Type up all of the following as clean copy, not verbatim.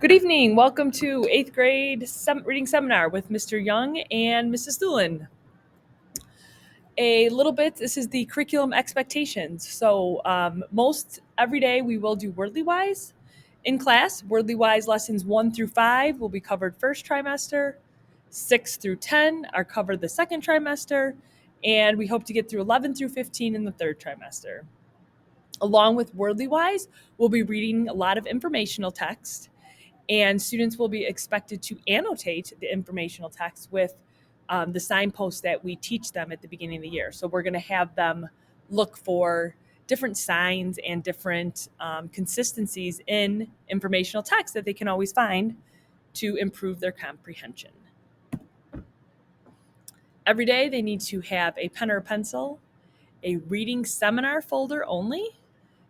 Good evening. Welcome to 8th grade reading seminar with Mr. Young and Mrs. Thulin. A little bit, this is the curriculum expectations. So most every day we will do Wordly Wise. In class, Wordly Wise lessons 1 through 5 will be covered first trimester. 6 through 10 are covered the second trimester. And we hope to get through 11 through 15 in the third trimester. Along with Wordly Wise, we'll be reading a lot of informational text, and students will be expected to annotate the informational text with the signposts that we teach them at the beginning of the year. So we're going to have them look for different signs and different consistencies in informational text that they can always find to improve their comprehension. Every day they need to have a pen or a pencil, a reading seminar folder only.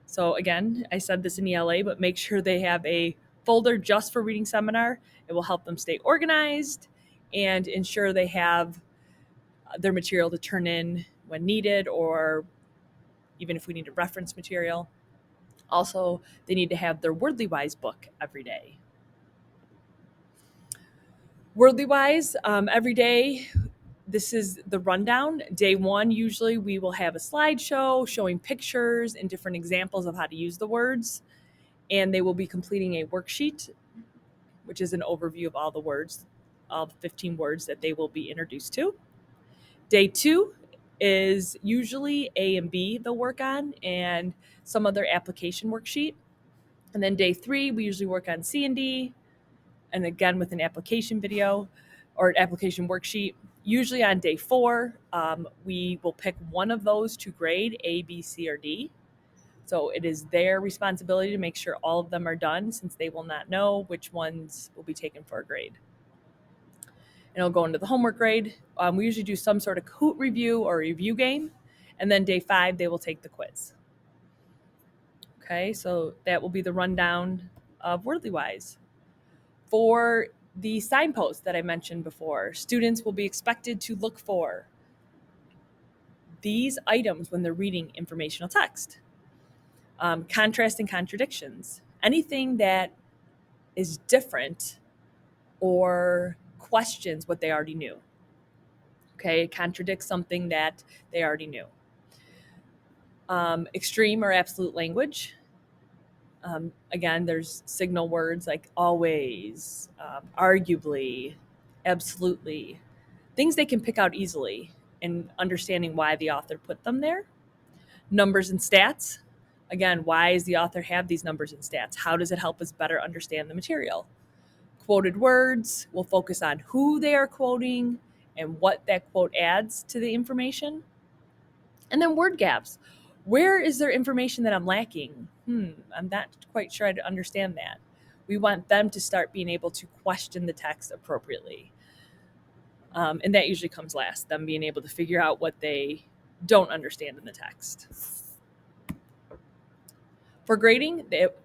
So again, I said this in ELA, but make sure they have a folder just for reading seminar. It will help them stay organized and ensure they have their material to turn in when needed, or even if we need to reference material. Also, they need to have their Wordly Wise book every day. Wordly Wise, every day, this is the rundown. Day 1, usually we will have a slideshow showing pictures and different examples of how to use the words. And they will be completing a worksheet, which is an overview of all the words, all the 15 words that they will be introduced to. Day 2 is usually A and B they'll work on, and some other application worksheet. And then day 3, we usually work on C and D, and again with an application video or an application worksheet. Usually on day 4, we will pick one of those to grade, A, B, C, or D. So it is their responsibility to make sure all of them are done, since they will not know which ones will be taken for a grade. And it'll go into the homework grade. We usually do some sort of Kahoot review or review game. And then day 5, they will take the quiz. Okay, so that will be the rundown of Wordly Wise. For the signposts that I mentioned before, students will be expected to look for these items when they're reading informational text. Contrast and contradictions. Anything that is different or questions what they already knew. Okay, it contradicts something that they already knew. Extreme or absolute language. Again, there's signal words like always, arguably, absolutely. Things they can pick out easily and understanding why the author put them there. Numbers and stats. Again, why does the author have these numbers and stats? How does it help us better understand the material? Quoted words, we'll focus on who they are quoting and what that quote adds to the information. And then word gaps. Where is there information that I'm lacking? I'm not quite sure I understand that. We want them to start being able to question the text appropriately. And that usually comes last, them being able to figure out what they don't understand in the text. For grading,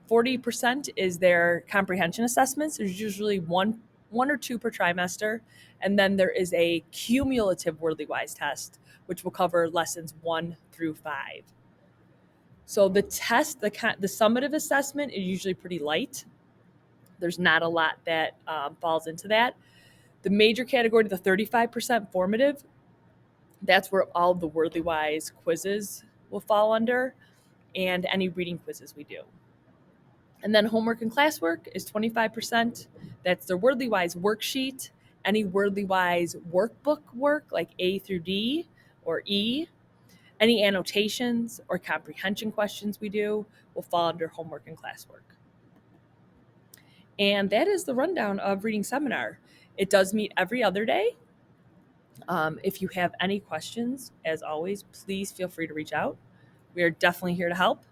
40% is their comprehension assessments. There's usually one or two per trimester. And then there is a cumulative Wordly Wise test, which will cover lessons 1 through 5. So the test, the summative assessment is usually pretty light. There's not a lot that falls into that. The major category, the 35% formative, that's where all of the Wordly Wise quizzes will fall under, and any reading quizzes we do. And then homework and classwork is 25%. That's their Wordly Wise worksheet. Any Wordly Wise workbook work, like A through D or E. Any annotations or comprehension questions we do will fall under homework and classwork. And that is the rundown of reading seminar. It does meet every other day. If you have any questions, as always, please feel free to reach out. We are definitely here to help.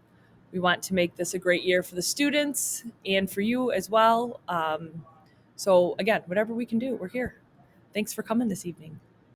We want to make this a great year for the students and for you as well. So again, whatever we can do, we're here. Thanks for coming this evening.